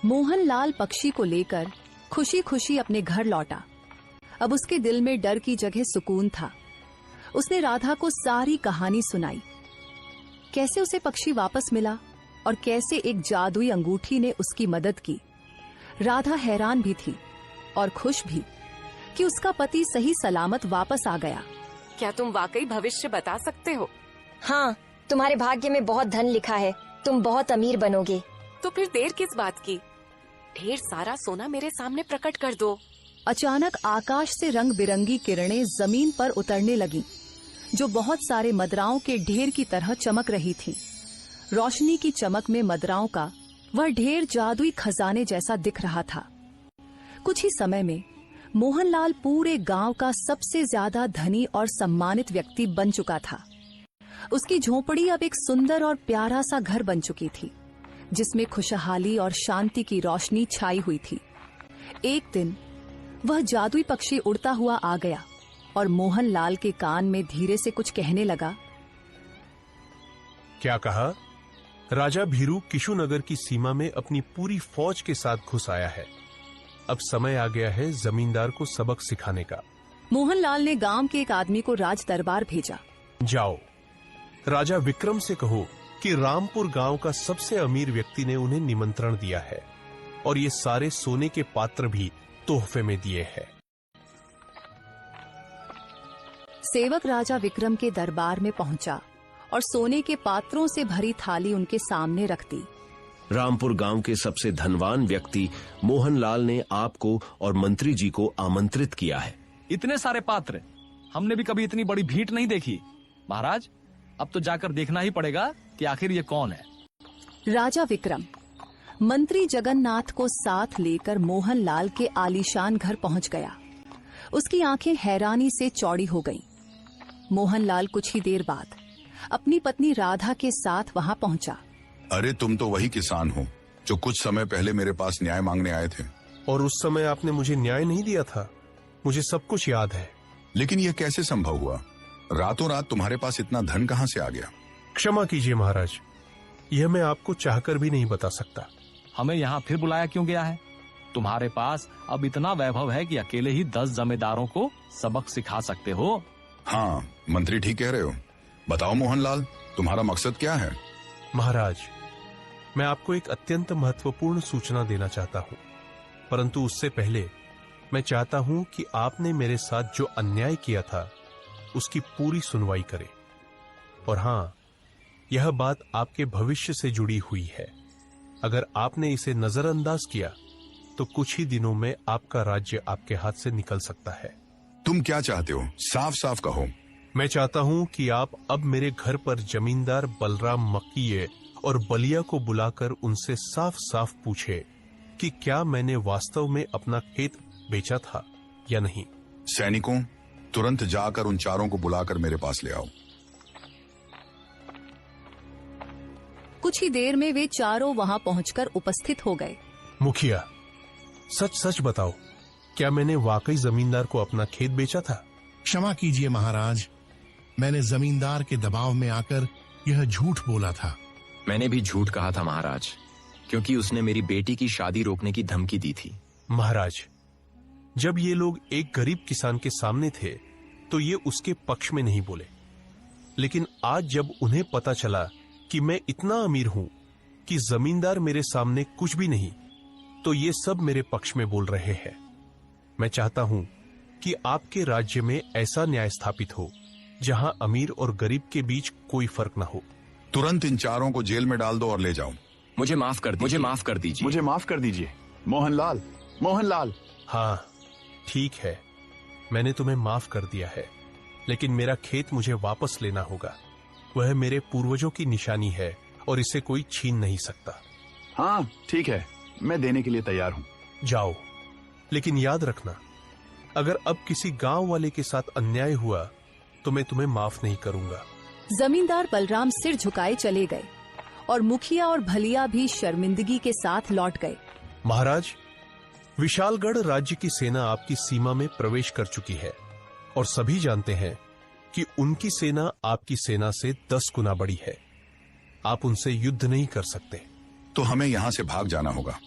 मोहनलाल पक्षी को लेकर खुशी खुशी अपने घर लौटा। अब उसके दिल में डर की जगह सुकून था। उसने राधा को सारी कहानी सुनाई, कैसे उसे पक्षी वापस मिला और कैसे एक जादुई अंगूठी ने उसकी मदद की। राधा हैरान भी थी और खुश भी कि उसका पति सही सलामत वापस आ गया। क्या तुम वाकई भविष्य बता सकते हो? हाँ, तुम्हारे भाग्य में बहुत धन लिखा है, तुम बहुत अमीर बनोगे। तो फिर देर किस बात की? ढेर सारा सोना मेरे सामने प्रकट कर दो। अचानक आकाश से रंग बिरंगी किरणें जमीन पर उतरने लगीं, जो बहुत सारे मदराओं के ढेर की तरह चमक रही थीं। रोशनी की चमक में मदराओं का वह ढेर जादुई खजाने जैसा दिख रहा था। कुछ ही समय में मोहनलाल पूरे गांव का सबसे ज्यादा धनी और सम्मानित व्यक्ति बन चुका था। उसकी झोपड़ी अब एक सुंदर और प्यारा सा घर बन चुकी थी, जिसमें खुशहाली और शांति की रोशनी छाई हुई थी। एक दिन वह जादुई पक्षी उड़ता हुआ आ गया और मोहनलाल के कान में धीरे से कुछ कहने लगा। क्या कहा? राजा भीरू किशुनगर की सीमा में अपनी पूरी फौज के साथ घुस आया है। अब समय आ गया है जमींदार को सबक सिखाने का। मोहनलाल ने गांव के एक आदमी को राज दरबार भेजा। जाओ, राजा विक्रम से कहो कि रामपुर गांव का सबसे अमीर व्यक्ति ने उन्हें निमंत्रण दिया है और ये सारे सोने के पात्र भी तोहफे में दिए हैं। सेवक राजा विक्रम के दरबार में पहुंचा और सोने के पात्रों से भरी थाली उनके सामने रख दी। रामपुर गांव के सबसे धनवान व्यक्ति मोहनलाल ने आपको और मंत्री जी को आमंत्रित किया है। इतने सारे पात्र, हमने भी कभी इतनी बड़ी भीड़ नहीं देखी। महाराज, अब तो जाकर देखना ही पड़ेगा कि आखिर ये कौन है। राजा विक्रम मंत्री जगन्नाथ को साथ लेकर मोहनलाल के आलीशान घर पहुंच गया। उसकी आंखें हैरानी से चौड़ी हो गईं। मोहनलाल कुछ ही देर बाद अपनी पत्नी राधा के साथ वहां पहुंचा। अरे, तुम तो वही किसान हो जो कुछ समय पहले मेरे पास न्याय मांगने आए थे। और उस समय आपने मुझे न्याय नहीं दिया था, मुझे सब कुछ याद है। लेकिन यह कैसे संभव हुआ? रातों रात तुम्हारे पास इतना धन कहां से आ गया? क्षमा कीजिए महाराज, यह मैं आपको चाहकर भी नहीं बता सकता। हमें यहाँ फिर बुलाया क्यों गया है? तुम्हारे पास अब इतना वैभव है कि अकेले ही 10 जमींदारों को सबक सिखा सकते हो। हाँ, मंत्री ठीक कह रहे हो। बताओ मोहनलाल, तुम्हारा मकसद क्या है? महाराज, मैं आपको एक अत्यंत महत्वपूर्ण सूचना देना चाहता हूं, परंतु उससे पहले मैं चाहता हूं कि आपने मेरे साथ जो अन्याय किया था उसकी पूरी सुनवाई करें। और हां, यह बात आपके भविष्य से जुड़ी हुई है। अगर आपने इसे नजरअंदाज किया तो कुछ ही दिनों में आपका राज्य आपके हाथ से निकल सकता है। तुम क्या चाहते हो? साफ साफ कहो। मैं चाहता हूं कि आप अब मेरे घर पर जमींदार बलराम मक्कीये और बलिया को बुलाकर उनसे साफ साफ पूछे कि क्या मैंने वास्तव में अपना खेत बेचा था या नहीं। सैनिकों, तुरंत जाकर उन चारों को बुलाकर मेरे पास ले आओ। कुछ ही देर में वे चारों वहां पहुंचकर उपस्थित हो गए। मुखिया, सच सच बताओ, क्या मैंने वाकई जमींदार को अपना खेत बेचा था? क्षमा कीजिए महाराज, मैंने जमींदार के दबाव में आकर यह झूठ बोला था। मैंने भी झूठ कहा था महाराज, क्योंकि उसने मेरी बेटी की शादी रोकने की धमकी दी थी। महाराज, जब ये लोग एक गरीब किसान के सामने थे तो ये उसके पक्ष में नहीं बोले, लेकिन आज जब उन्हें पता चला कि मैं इतना अमीर हूं कि जमींदार मेरे सामने कुछ भी नहीं, तो ये सब मेरे पक्ष में बोल रहे हैं। मैं चाहता हूं कि आपके राज्य में ऐसा न्याय स्थापित हो जहां अमीर और गरीब के बीच कोई फर्क न हो। तुरंत इन चारों को जेल में डाल दो और ले जाओ। मुझे माफ कर दीजिए। मुझे माफ कर दीजिए। मोहनलाल, मोहनलाल। हाँ, ठीक है, मैंने तुम्हें माफ कर दिया है, लेकिन मेरा खेत मुझे वापस लेना होगा। वह मेरे पूर्वजों की निशानी है और इसे कोई छीन नहीं सकता। हाँ ठीक है, मैं देने के लिए तैयार हूँ। जाओ, लेकिन याद रखना, अगर अब किसी गांव वाले के साथ अन्याय हुआ तो मैं तुम्हें माफ नहीं करूंगा। जमींदार बलराम सिर झुकाए चले गए और मुखिया और भलिया भी शर्मिंदगी के साथ लौट गए। महाराज, विशालगढ़ राज्य की सेना आपकी सीमा में प्रवेश कर चुकी है और सभी जानते हैं कि उनकी सेना आपकी सेना से 10 गुना बड़ी है। आप उनसे युद्ध नहीं कर सकते। तो हमें यहां से भाग जाना होगा।